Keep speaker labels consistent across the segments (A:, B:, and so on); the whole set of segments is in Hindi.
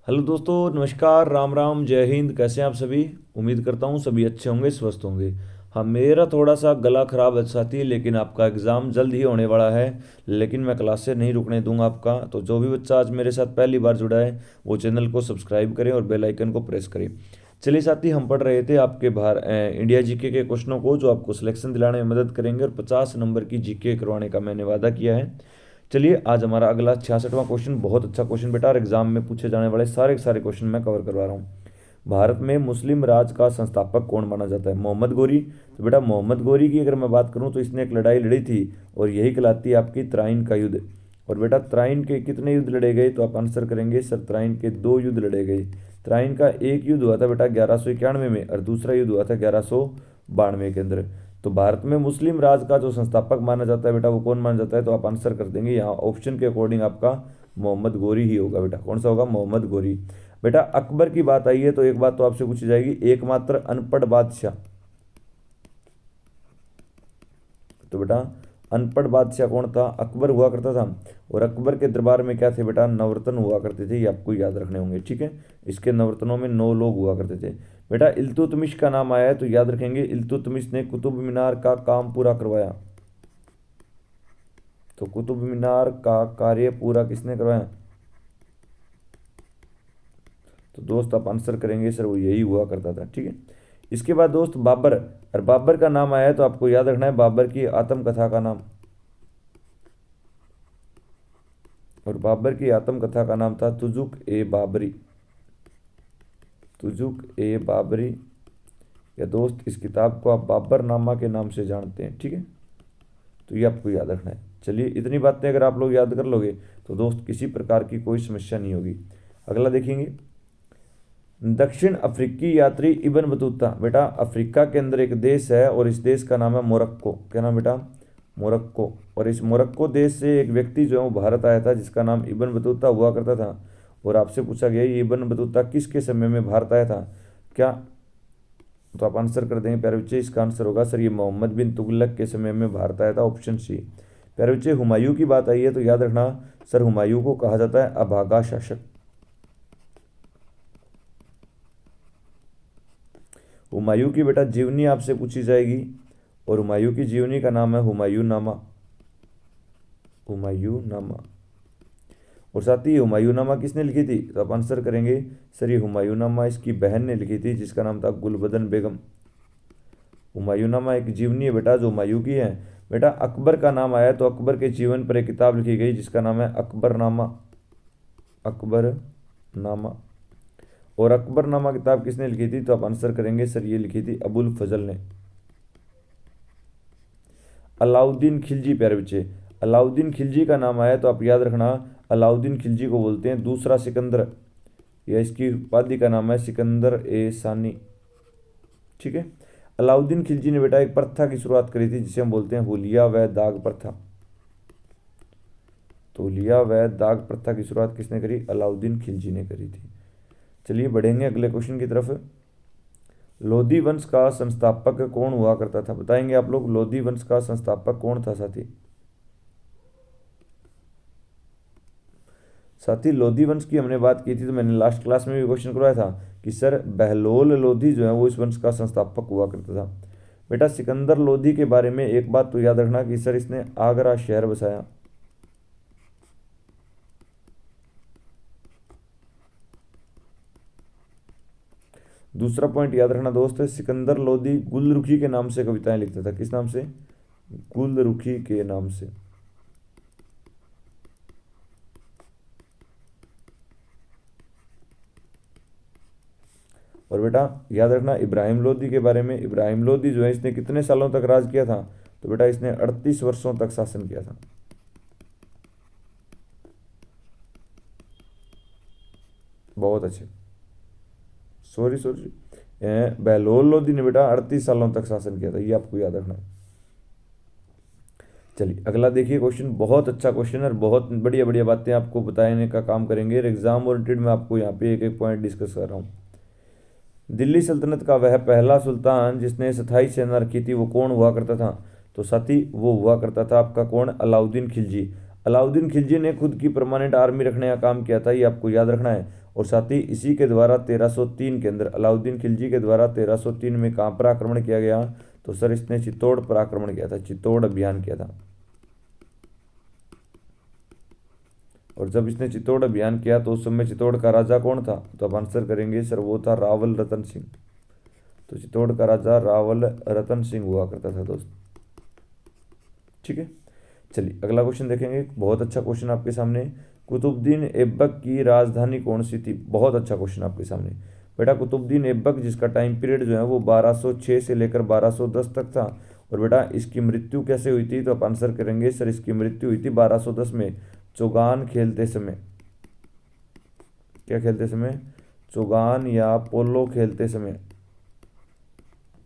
A: हेलो दोस्तों, नमस्कार, राम राम, जय हिंद। कैसे हैं आप सभी? उम्मीद करता हूँ सभी अच्छे होंगे, स्वस्थ होंगे। हाँ, मेरा थोड़ा सा गला खराब है साथी, लेकिन आपका एग्ज़ाम जल्द ही होने वाला है। लेकिन मैं क्लास से नहीं रुकने दूंगा आपका। तो जो भी बच्चा आज मेरे साथ पहली बार जुड़ा है वो चैनल को सब्सक्राइब करें और बेल आइकन को प्रेस करें। चलिए साथी, हम पढ़ रहे थे आपके इंडिया जीके के क्वेश्चनों को, जो आपको सिलेक्शन दिलाने में मदद करेंगे, और 50 नंबर की जीके करवाने का मैंने वादा किया है। चलिए, आज हमारा अगला 66वां क्वेश्चन, बहुत अच्छा क्वेश्चन बेटा, और एग्जाम में पूछे जाने वाले सारे के सारे क्वेश्चन मैं कवर करवा रहा हूँ। भारत में मुस्लिम राज का संस्थापक कौन माना जाता है? मोहम्मद गोरी। तो बेटा, मोहम्मद गोरी की अगर मैं बात करूँ तो इसने एक लड़ाई लड़ी थी, और यही कहलाती है आपकी तराइन का युद्ध। और बेटा, तराइन के कितने युद्ध लड़े गए? तो आप आंसर करेंगे सर, तराइन के 2 युद्ध लड़े गए। तराइन का एक युद्ध हुआ था बेटा 1191 में, और दूसरा युद्ध हुआ था 1192 के अंदर। तो भारत में मुस्लिम राज का जो संस्थापक माना जाता है बेटा, वो कौन माना जाता है? तो आप आंसर कर देंगे यहाँ ऑप्शन के अकॉर्डिंग आपका मोहम्मद गोरी ही होगा बेटा। कौन सा होगा? मोहम्मद गोरी। बेटा, अकबर की बात आई है तो एक बात तो आपसे पूछी जाएगी, एकमात्र अनपढ़ बादशाह। तो बेटा, अनपढ़ बादशाह कौन था? अकबर हुआ करता था। और अकबर के दरबार में क्या थे बेटा? नवरत्न हुआ करते थे, ये आपको याद रखने होंगे, ठीक है। इसके नवरत्नों में 9 लोग हुआ करते थे। बेटा, इल्तुतमिश का नाम आया है तो याद रखेंगे, इल्तुतमिश ने कुतुब मीनार का काम पूरा करवाया। तो कुतुब मीनार का कार्य पूरा किसने करवाया? तो दोस्त आप आंसर करेंगे सर, वो यही हुआ करता था, ठीक है। इसके बाद दोस्त बाबर, और बाबर का नाम आया है तो आपको याद रखना है बाबर की आत्मकथा का नाम। और बाबर की आत्मकथा का नाम था तुजुक ए बाबरी। तुजुक ए बाबरी। या दोस्त, इस किताब को आप बाबर नामा के नाम से जानते हैं, ठीक है। तो ये आपको याद रखना है। चलिए, इतनी बातें अगर आप लोग याद कर लोगे तो दोस्त किसी प्रकार की कोई समस्या नहीं होगी। अगला देखेंगे, दक्षिण अफ्रीकी यात्री इब्न बतूता। बेटा, अफ्रीका के अंदर एक देश है और इस देश का नाम है मोरक्को। क्या नाम बेटा? मोरक्को। और इस मोरक्को देश से एक व्यक्ति जो है वो भारत आया था, जिसका नाम इब्न बतूता हुआ करता था। और आपसे पूछा गया ये इब्न बतूता किसके समय में भारत आया था? क्या? तो आप आंसर कर देंगे प्यारे बच्चे, इसका आंसर होगा सर, ये मोहम्मद बिन तुगलक के समय में भारत आया था, ऑप्शन सी। प्यारे बच्चे, हुमायूं की बात आई है तो याद रखना सर, हुमायूं को कहा जाता है अभागा शासक। हुमायूं की बेटा जीवनी आपसे पूछी जाएगी, और हुमायूं की जीवनी का नाम है हुमायूं नामा। हुमायूं नामा। और साथ ही हुमायूं नामा किसने लिखी थी? तो आप आंसर करेंगे सर, ये हुमायूं नामा इसकी बहन ने लिखी थी, जिसका नाम था गुलबदन बेगम। हुमायूं नामा एक जीवनी है बेटा, जो हुमायूं की है। बेटा, अकबर का नाम आया तो अकबर के जीवन पर एक किताब लिखी गई, जिसका नाम है अकबरनामा। अकबरनामा। और अकबरनामा किताब किसने लिखी थी? तो आप आंसर करेंगे सर, ये लिखी थी अबुल फजल ने। अलाउद्दीन खिलजी, प्यारे बच्चे, अलाउद्दीन खिलजी का नाम आया तो आप याद रखना, अलाउद्दीन खिलजी को बोलते हैं दूसरा सिकंदर, या इसकी उपाधि का नाम है सिकंदर ए सानी, ठीक है। अलाउद्दीन खिलजी ने बेटा एक प्रथा की शुरुआत करी थी, जिसे हम बोलते हैं हुलिया व दाग प्रथा। तो हुलिया व दाग प्रथा की शुरुआत किसने करी? अलाउद्दीन खिलजी ने करी थी। चलिए, बढ़ेंगे अगले क्वेश्चन की तरफ। लोधी वंश का संस्थापक कौन हुआ करता था? बताएंगे आप लोग, लोधी वंश का संस्थापक कौन था साथी? साथी, लोधी वंश की हमने बात की थी तो मैंने लास्ट क्लास में भी क्वेश्चन करवाया था कि सर, बहलोल लोधी जो है वो इस वंश का संस्थापक हुआ करता था। बेटा, सिकंदर लोधी के बारे में एक बात तो याद रखना कि सर, इसने आगरा शहर बसाया। दूसरा पॉइंट याद रखना दोस्त, सिकंदर लोधी गुलरुखी के नाम से कविताएं लिखता था। किस नाम से? गुलरुखी के नाम से। और बेटा, याद रखना इब्राहिम लोदी के बारे में, इब्राहिम लोदी जो है इसने कितने सालों तक राज किया था? तो बेटा, इसने 38 वर्षों तक शासन किया था। बहुत अच्छे। सॉरी सॉरी, बहलोल लोदी ने बेटा 38 सालों तक शासन किया था, ये आपको याद रखना है। चलिए, अगला देखिए क्वेश्चन, बहुत अच्छा क्वेश्चन है और बहुत बढ़िया बढ़िया बातें आपको बताने का काम करेंगे। एग्जाम ओरिएंटेड में आपको यहाँ पे एक एक पॉइंट डिस्कस कर रहा हूँ। दिल्ली सल्तनत का वह पहला सुल्तान जिसने स्थायी सेना रखी थी वो कौन हुआ करता था? तो साथी, वो हुआ करता था आपका कौन? अलाउद्दीन खिलजी। अलाउद्दीन खिलजी ने खुद की परमानेंट आर्मी रखने का काम किया था, ये आपको याद रखना है। और साथ ही इसी के द्वारा 1303 के अंदर अलाउद्दीन खिलजी के द्वारा 1303 में कहाँ पर आक्रमण किया गया? तो सर इसने चित्तौड़ पर आक्रमण किया था, चित्तौड़ अभियान किया था। और जब इसने चित्तौड़ अभियान किया तो उस समय चित्तौड़ का राजा कौन था? तो अब आंसर करेंगे सर वो था रावल रतन सिंह। तो चित्तौड़ का राजा रावल रतन सिंह हुआ करता था दोस्त। ठीक है, चलिए अगला क्वेश्चन देखेंगे। बहुत अच्छा क्वेश्चन आपके सामने। कुतुबुद्दीन ऐबक की राजधानी कौन सी थी? बहुत अच्छा क्वेश्चन आपके सामने। बेटा कुतुबुद्दीन ऐबक जिसका टाइम पीरियड जो है वो 1206 से लेकर 1210 तक था। और बेटा इसकी मृत्यु कैसे हुई थी? तो आप आंसर करेंगे सर इसकी मृत्यु हुई थी 1210 में चौगान खेलते समय। क्या खेलते समय? चौगान या पोलो खेलते समय।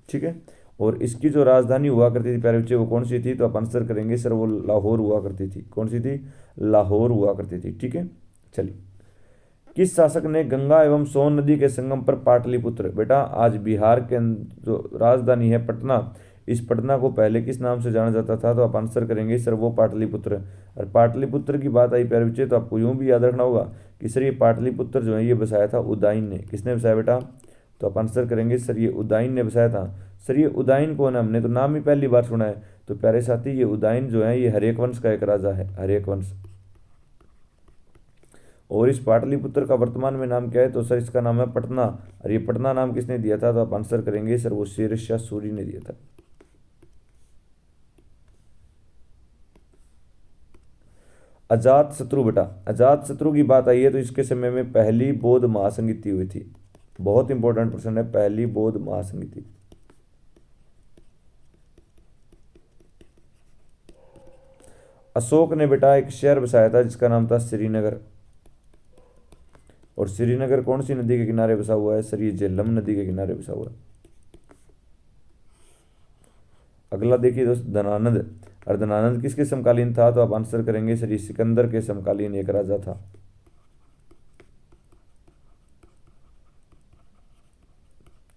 A: ठीक है, और इसकी जो राजधानी हुआ करती थी प्यारे बच्चे वो कौन सी थी? तो आप आंसर करेंगे सर वो लाहौर हुआ करती थी। कौन सी थी? लाहौर हुआ करती थी। ठीक है, चलिए किस शासक ने गंगा एवं सोन नदी के संगम पर पाटलिपुत्र, बेटा आज बिहार के जो राजधानी है पटना, इस पटना को पहले किस नाम से जाना जाता था? तो आप आंसर करेंगे सर वो पाटलिपुत्र। और पाटलिपुत्र की बात आई प्यारे बच्चे तो आपको यूं भी याद रखना होगा कि सर ये पाटलिपुत्र जो है ये बसाया था उदयन ने। किसने बसाया बेटा? तो आप आंसर करेंगे सर ये उदयन ने बसाया था। सर ये उदयन कौन है? हमने तो नाम ही पहली बार सुना है। तो प्यारे साथी ये उदयन जो है ये हर्यक वंश का एक राजा है, हर्यक वंश। और इस पाटलिपुत्र का वर्तमान में नाम क्या है? तो सर इसका नाम है पटना। और ये पटना नाम किसने दिया था? तो आप आंसर करेंगे सर वो शेर शाह सूरी ने दिया था। अजात शत्रु, बेटा अजात शत्रु की बात आई है तो इसके समय में पहली बौद्ध महासंगीति हुई थी। बहुत इंपॉर्टेंट प्रश्न है, पहली बौद्ध महासंगीति। अशोक ने बेटा एक शहर बसाया था जिसका नाम था श्रीनगर। और श्रीनगर कौन सी नदी के किनारे बसा हुआ है? सर ये झेलम नदी के किनारे बसा हुआ है। अगला देखिए दोस्त धनानंद। और धनानंद किसके समकालीन था? तो आप आंसर करेंगे सर ये सिकंदर के समकालीन एक राजा था।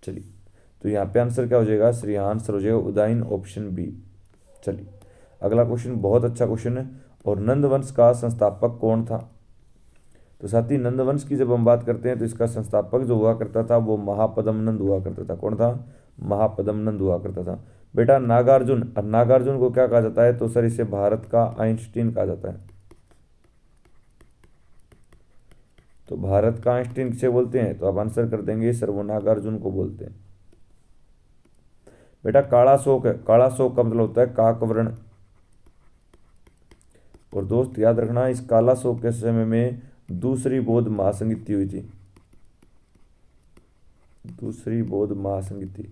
A: चलिए तो यहाँ पे आंसर क्या हो जाएगा? सर यहाँ आंसर हो जाएगा उदयन, ऑप्शन बी। चलिए अगला क्वेश्चन बहुत अच्छा क्वेश्चन है। और नंदवंश का संस्थापक कौन था? तो साथ ही नंदवंश की जब हम बात करते हैं तो इसका संस्थापक जो हुआ करता था वो महापद्मनंद हुआ करता था। कौन था? महापद्मनंद हुआ करता था। बेटा नागार्जुन, और नागार्जुन को क्या कहा जाता है? तो सर इसे भारत का आइंस्टीन कहा जाता है। तो भारत का आइंस्टीन किसे बोलते हैं? तो आप आंसर कर देंगे सर वो नागार्जुन को बोलते हैं। बेटा काला शोक है, काला शोक का मतलब होता है काकवर्ण। और दोस्त याद रखना इस काला शोक के समय में दूसरी बौद्ध महासंगीति हुई थी, दूसरी बौद्ध महासंगीति।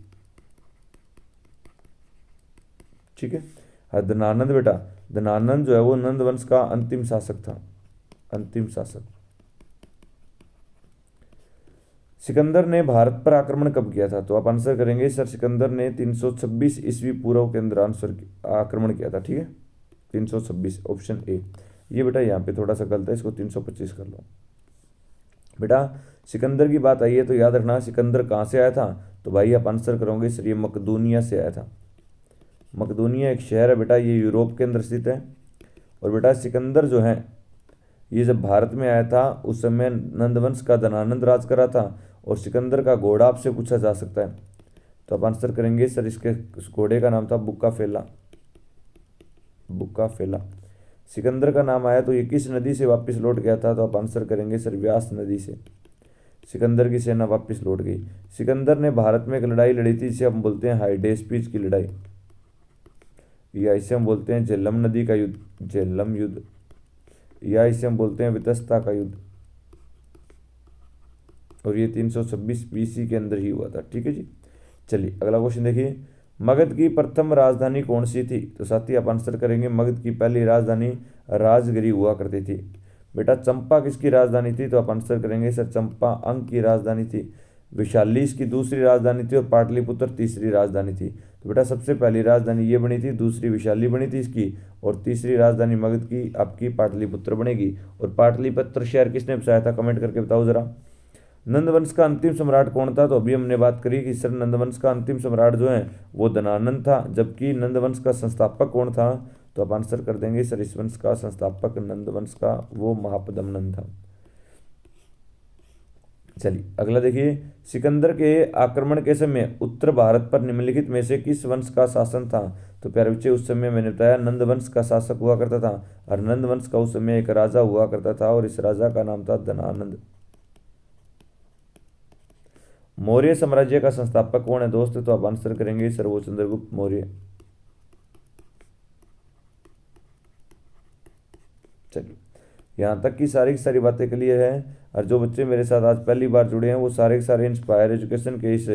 A: ठीक है, हाँ धनानंद, बेटा धनानंद जो है वो नंद वंश का अंतिम शासक था, अंतिम शासक। सिकंदर ने भारत पर आक्रमण कब किया था? तो आप आंसर करेंगे सर सिकंदर ने 326 ईस्वी पूर्व के अंदर आंसर आक्रमण किया था। ठीक है, 326 ऑप्शन ए। ये बेटा यहाँ पे थोड़ा सा गलत है, इसको 325 कर लो। बेटा सिकंदर की बात आई है तो याद रखना सिकंदर कहाँ से आया था? तो भाई आप आंसर करोगे सर ये मकदूनिया से आया था। मकदूनिया एक शहर है बेटा, ये यूरोप के अंदर स्थित है। और बेटा सिकंदर जो है ये जब भारत में आया था उस समय नंदवंश का धनानंद राज करा था। और सिकंदर का घोड़ा आपसे पूछा जा सकता है, तो आप आंसर करेंगे सर इसके उस घोड़े का नाम था बुक्का फेला, बुक्का फेला। सिकंदर का नाम आया तो ये किस नदी से वापस लौट गया था? तो आप आंसर करेंगे सर व्यास नदी से। सिकंदर की सेना वापस लौट गई। सिकंदर ने भारत में एक लड़ाई लड़ी थी जिसे हम बोलते हैं हाइडेस्पीच की लड़ाई, या इसे हम बोलते हैं झेलम नदी का युद्ध, झेलम युद्ध, या इसे हम बोलते हैं वितस्ता का युद्ध। और ये 326 बीसी के अंदर ही हुआ था। ठीक है जी, चलिए अगला क्वेश्चन देखिए। मगध की प्रथम राजधानी कौन सी थी? तो साथी आप आंसर करेंगे मगध की पहली राजधानी राजगिरी हुआ करती थी। बेटा चंपा किसकी राजधानी थी? तो आप आंसर करेंगे सर चंपा अंग की राजधानी थी। वैशाली इसकी दूसरी राजधानी थी और पाटलिपुत्र तीसरी राजधानी थी। तो बेटा सबसे पहली राजधानी ये बनी थी, दूसरी वैशाली बनी थी इसकी, और तीसरी राजधानी मगध की आपकी पाटलिपुत्र बनेगी। और पाटलिपुत्र शहर किसने बसाया था? कमेंट करके बताओ जरा। नंदवंश का अंतिम सम्राट कौन था? तो अभी हमने बात करी कि सर नंदवंश का अंतिम सम्राट जो है वो धनानंद था, जबकि नंदवंश का संस्थापक कौन था? तो आप आंसर कर देंगे सर इस वंश का संस्थापक नंदवंश का वो महापद्मनंद था। चलिए अगला देखिए, सिकंदर के आक्रमण के समय उत्तर भारत पर निम्नलिखित में से किस वंश का शासन था? तो प्यारे बच्चे, उस समय मैंने बताया नंद वंश का शासक हुआ करता था, और नंद वंश का उस समय एक राजा हुआ करता था और इस राजा का नाम था धनानंद। मौर्य साम्राज्य का संस्थापक कौन है दोस्त? तो आप आंसर करेंगे सर वो चंद्रगुप्त मौर्य। चलिए यहाँ तक की सारी बातें क्लियर है, और जो बच्चे मेरे साथ आज पहली बार जुड़े हैं वो सारे के सारे इंस्पायर एजुकेशन के इस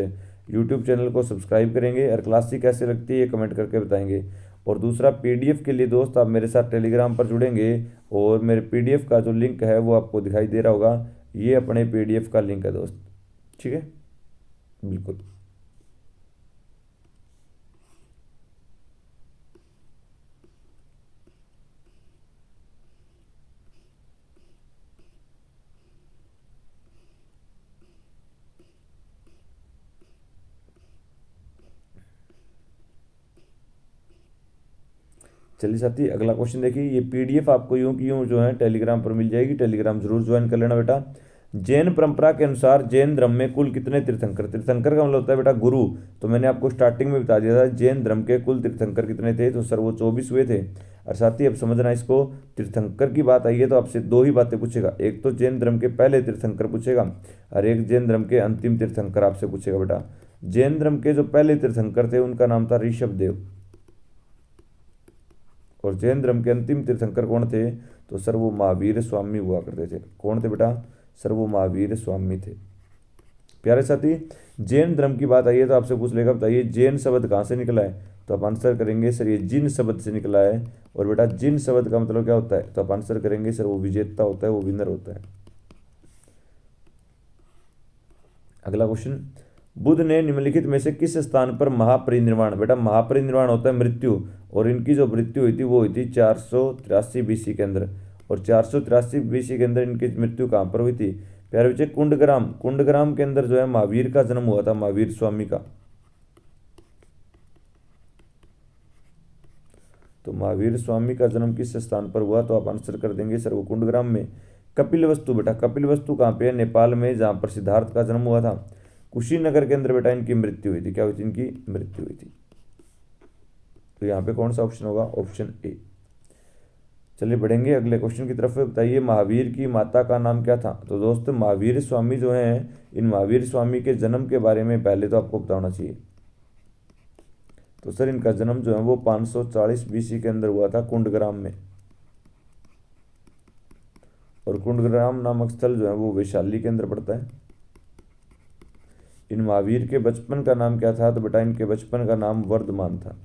A: यूट्यूब चैनल को सब्सक्राइब करेंगे, और क्लास सी कैसे लगती है ये कमेंट करके बताएंगे। और दूसरा, पीडीएफ के लिए दोस्त आप मेरे साथ टेलीग्राम पर जुड़ेंगे, और मेरे पीडीएफ का जो लिंक है वो आपको दिखाई दे रहा होगा, ये अपने पीडीएफ का लिंक है दोस्त। ठीक है, बिल्कुल। चलिए साथी अगला क्वेश्चन देखिए, ये पीडीएफ आपको यूं की यूं जो है टेलीग्राम पर मिल जाएगी, टेलीग्राम जरूर ज्वाइन कर लेना बेटा। जैन परंपरा के अनुसार जैन धर्म में कुल कितने तीर्थंकर? तीर्थंकर का मतलब होता है बेटा गुरु। तो मैंने आपको स्टार्टिंग में बता दिया था जैन धर्म के कुल तीर्थंकर कितने थे, तो सर वो 24 हुए थे। और साथी अब समझना इसको, तीर्थंकर की बात आई है तो आपसे दो ही बातें पूछेगा, एक तो जैन धर्म के पहले तीर्थंकर पूछेगा, और एक जैन धर्म के अंतिम तीर्थंकर आपसे पूछेगा बेटा। जैन धर्म के जो पहले तीर्थंकर थे उनका नाम था ऋषभ देव, और जैन धर्म के अंतिम तीर्थंकर कौन थे? तो सर वो महावीर स्वामी हुआ करते थे। कौन थे बेटा? सर वो महावीर स्वामी थे। प्यारे साथी, जैन धर्म की बात आई है तो आपसे पूछ लेगा, बताइए जैन शब्द कहाँ से निकला है? तो आप आंसर करेंगे सर ये जिन शब्द से निकला है। और बेटा जिन शब्द का मतलब क्या होता है? तो आप आंसर करेंगे सर वो विजेता होता है, वो विनर होता है। अगला क्वेश्चन, बुद्ध ने निम्नलिखित में से किस स्थान पर महापरिनिर्वाण? बेटा महापरिनिर्वाण होता है मृत्यु, और इनकी जो मृत्यु हुई थी वो हुई थी 483 बीसी के अंदर, और 483 बीसी के अंदर इनकी मृत्यु कहाँ पर हुई थी? प्यारे बच्चे कुंडग्राम, कुंडग्राम के अंदर जो है महावीर का जन्म हुआ था, महावीर स्वामी का। तो महावीर स्वामी का जन्म किस स्थान पर हुआ? तो आप आंसर कर देंगे सर वो कुंडग्राम में। कपिल वस्तु, बेटा कपिल वस्तु कहाँ पे है? नेपाल में, जहाँ पर सिद्धार्थ का जन्म हुआ था। कुशीनगर के अंदर बेटा इनकी मृत्यु हुई थी। क्या हुई थी? इनकी मृत्यु हुई थी। तो यहाँ पे कौन सा ऑप्शन होगा? Option A. चलिए बढ़ेंगे अगले क्वेश्चन की तरफ। बताइए महावीर की माता का नाम क्या था? तो दोस्त महावीर स्वामी जो हैं, इन महावीर स्वामी के जन्म के बारे में पहले तो आपको पता होना चाहिए। तो सर इनका जन्म जो है वो 540 बीसी के अंदर हुआ था कुंडग्राम में, और कुंडग्राम नामक स्थल जो है वो वैशाली के अंदर पड़ता है। इन महावीर के बचपन का नाम क्या था? तो बेटा इनके बचपन का नाम वर्धमान था।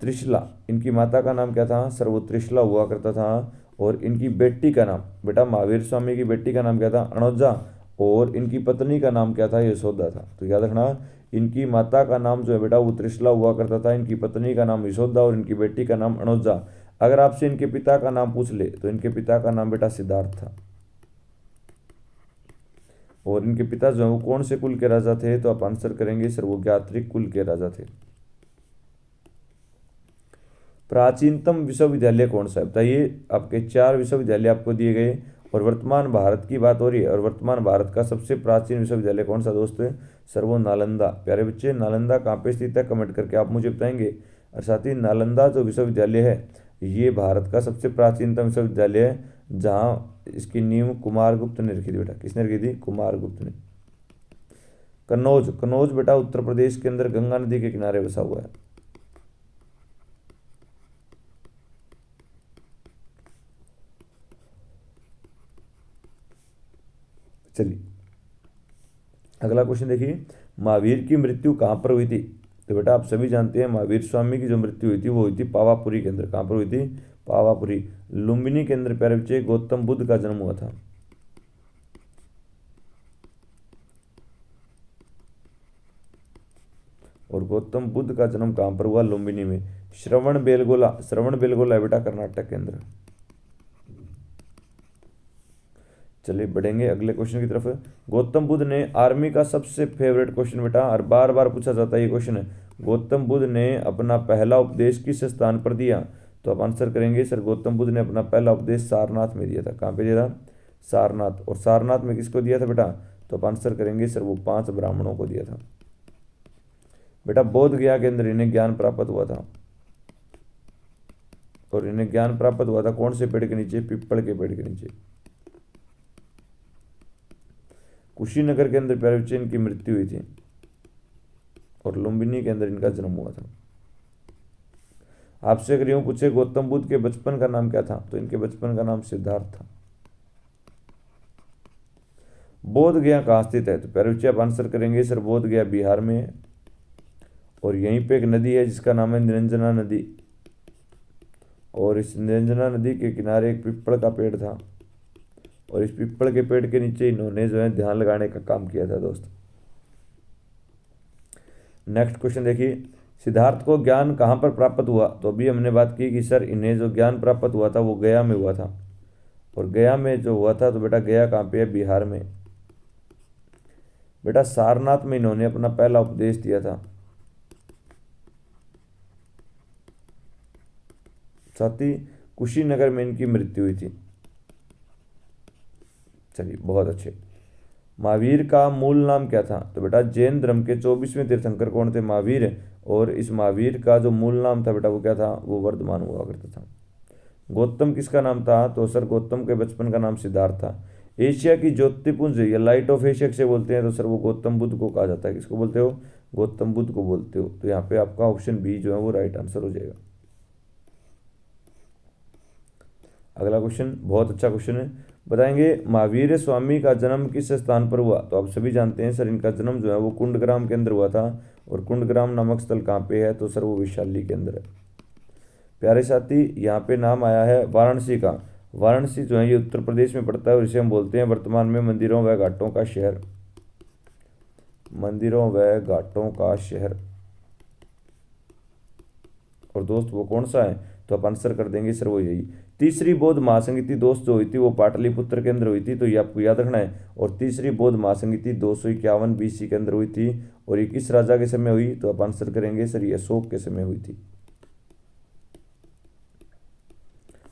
A: त्रिशला, इनकी माता का नाम क्या था? सर वो त्रिशला हुआ करता था। और इनकी बेटी का नाम, बेटा महावीर स्वामी की बेटी का नाम क्या था? अणोजा, और इनकी पत्नी का नाम क्या था? यशोदा था। तो याद रखना, इनकी माता का नाम जो है बेटा वो त्रिशला हुआ करता था, इनकी पत्नी का नाम यशोदा, और इनकी बेटी का नाम अणोजा। अगर आपसे इनके पिता का नाम पूछ ले तो इनके पिता का नाम बेटा सिद्धार्थ था। और इनके पिता जो है वो कौन से कुल के राजा थे? तो आप आंसर करेंगे सर वो ज्ञात्रिक कुल के राजा थे। प्राचीनतम विश्वविद्यालय कौन सा है? बताइए, आपके 4 विश्वविद्यालय आपको दिए गए, और वर्तमान भारत की बात हो रही है, और वर्तमान भारत का सबसे प्राचीन विश्वविद्यालय कौन सा दोस्त है? सर वो नालंदा। प्यारे बच्चे नालंदा कहाँ पे स्थित है? कमेंट करके आप मुझे बताएंगे। और साथ ही नालंदा जो विश्वविद्यालय है ये भारत का सबसे प्राचीनतम विश्वविद्यालय है, जहाँ इसकी नींव कुमारगुप्त ने रखी थी। बेटा किसने रखी थी? कुमारगुप्त ने। कन्नौज, कन्नौज बेटा उत्तर प्रदेश के अंदर गंगा नदी के किनारे बसा हुआ है। चलिए अगला क्वेश्चन देखिए, महावीर की मृत्यु कहाँ पर हुई थी? तो बेटा आप सभी जानते हैं महावीर स्वामी की जो मृत्यु हुई थी वो हुई थी पावापुरी के अंदर। कहाँ पर हुई थी? पावापुरी। लुम्बिनी के अंदर प्यारे बच्चे गौतम बुद्ध का जन्म हुआ था। और गौतम बुद्ध का जन्म कहाँ पर हुआ? लुम्बिनी में। श्रवण बेलगोला, श्रवण बेलगोला बेटा कर्नाटक के अंदर। चलिए बढ़ेंगे अगले क्वेश्चन की तरफ। गौतम बुद्ध ने आर्मी का सबसे फेवरेट क्वेश्चन बेटा, और बार बार पूछा जाता है ये क्वेश्चन, गौतम बुद्ध ने अपना पहला उपदेश किस स्थान पर दिया? तो आप आंसर करेंगे सर गौतम बुद्ध ने अपना पहला उपदेश सारनाथ में दिया था। कहाँ पे दिया था? सारनाथ। और सारनाथ में किसको दिया था बेटा? तो आप आंसर करेंगे सर वो 5 ब्राह्मणों को दिया था। बेटा बोध गया के अंदर इन्हें ज्ञान प्राप्त हुआ था, और इन्हें ज्ञान प्राप्त हुआ था कौन से पेड़ के नीचे? पीपल के पेड़ के नीचे। कुशीनगर के अंदर प्यारे बच्चे इनकी मृत्यु हुई थी, और लुम्बिनी के अंदर इनका जन्म हुआ था। आपसे अगर यूं पूछे गौतम बुद्ध के बचपन का नाम क्या था? तो इनके बचपन का नाम सिद्धार्थ था। बोध गया कहाँ स्थित है? तो प्यारे बच्चे आप आंसर करेंगे सर बोध गया बिहार में है, और यहीं पे एक नदी है जिसका नाम है निरंजना नदी, और इस निरंजना नदी के किनारे एक पीपल का पेड़ था, और इस पीपल के पेड़ के नीचे इन्होंने जो है ध्यान लगाने का काम किया था दोस्त। नेक्स्ट क्वेश्चन देखिए, सिद्धार्थ को ज्ञान कहाँ पर प्राप्त हुआ? तो अभी हमने बात की कि सर इन्हें जो ज्ञान प्राप्त हुआ था वो गया में हुआ था, और गया में जो हुआ था तो बेटा गया कहाँ पे है? बिहार में। बेटा सारनाथ में इन्होंने अपना पहला उपदेश दिया था। साथ ही कुशीनगर में इनकी मृत्यु हुई थी। चलिए बहुत अच्छे। महावीर का मूल नाम क्या था? तो बेटा जैन धर्म के 24वें तीर्थंकर कौन थे? महावीर। और इस महावीर का जो मूल नाम था बेटा वो क्या था? वो वर्धमान हुआ करता था। गौतम किसका नाम था? तो सर गौतम के बचपन का नाम सिद्धार्थ था। एशिया की ज्योतिपुंज या लाइट ऑफ एशिया से बोलते हैं? तो सर वो गौतम बुद्ध को कहा जाता है। किसको बोलते हो? गौतम बुद्ध को बोलते हो। तो यहाँ पे आपका ऑप्शन बी जो है वो राइट आंसर हो जाएगा। अगला क्वेश्चन बहुत अच्छा क्वेश्चन है, बताएंगे महावीर स्वामी का जन्म किस स्थान पर हुआ? तो आप सभी जानते हैं सर इनका जन्म जो है वो कुंडग्राम के अंदर हुआ था, और कुंडग्राम नामक स्थल कहाँ पे है? तो सर वो वैशाली के अंदर है। प्यारे साथी यहाँ पे नाम आया है वाराणसी का। वाराणसी जो है ये उत्तर प्रदेश में पड़ता है, और इसे हम बोलते हैं वर्तमान में मंदिरों व घाटों का शहर। मंदिरों व घाटों का शहर। और दोस्त वो कौन सा है? तो आप आंसर कर देंगे सर वो यही। तीसरी बौद्ध महासंगीति दोस्त जो हुई थी वो पाटलिपुत्र के अंदर हुई थी, तो ये आपको याद रखना है। और तीसरी बौद्ध महासंगीति 251 BC के अंदर हुई थी, और ये किस राजा के समय हुई? तो आप आंसर करेंगे सर ये अशोक के समय हुई थी।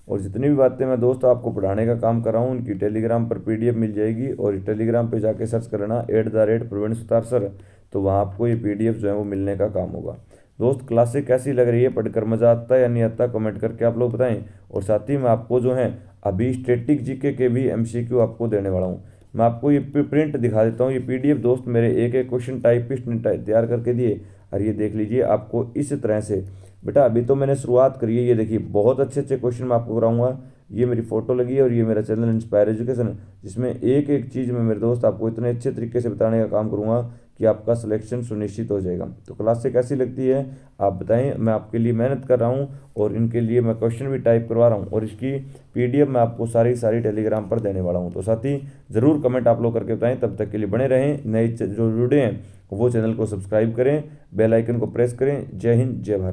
A: और जितनी भी बातें मैं दोस्त आपको पढ़ाने का काम कर रहा हूँ उनकी टेलीग्राम पर PDF मिल जाएगी, और टेलीग्राम पे जाके सर्च करना @प्रवीण सुतार सर, तो वहाँ आपको ये PDF जो है वो मिलने का काम होगा। दोस्त क्लासेस कैसी लग रही है? पढ़कर मज़ा आता है या नहीं आता? कमेंट करके आप लोग बताएं। और साथ ही मैं आपको जो है अभी स्टैटिक GK के भी MCQ आपको देने वाला हूँ। मैं आपको ये प्रिंट दिखा देता हूँ। ये PDF दोस्त मेरे एक एक क्वेश्चन टाइपिस्ट ने तैयार करके दिए, और ये देख लीजिए आपको इस तरह से। बेटा अभी तो मैंने शुरुआत करी है, ये देखिए बहुत अच्छे अच्छे क्वेश्चन मैं आपको कराऊंगा। ये मेरी फोटो लगी है, और ये मेरा चैनल इंस्पायर एजुकेशन है, जिसमें एक एक चीज़ में मेरे दोस्त आपको इतने अच्छे तरीके से बताने का काम करूंगा कि आपका सिलेक्शन सुनिश्चित हो जाएगा। तो क्लास से कैसी लगती है आप बताएं। मैं आपके लिए मेहनत कर रहा हूं, और इनके लिए मैं क्वेश्चन भी टाइप करवा रहा हूं, और इसकी PDF मैं आपको सारी टेलीग्राम पर देने वाला हूं। तो साथ ही ज़रूर कमेंट आप लोग करके बताएं। तब तक के लिए बने रहें, नए जो जुड़े हैं वो चैनल को सब्सक्राइब करें, बेल आइकन को प्रेस करें। जय हिंद, जय भारत।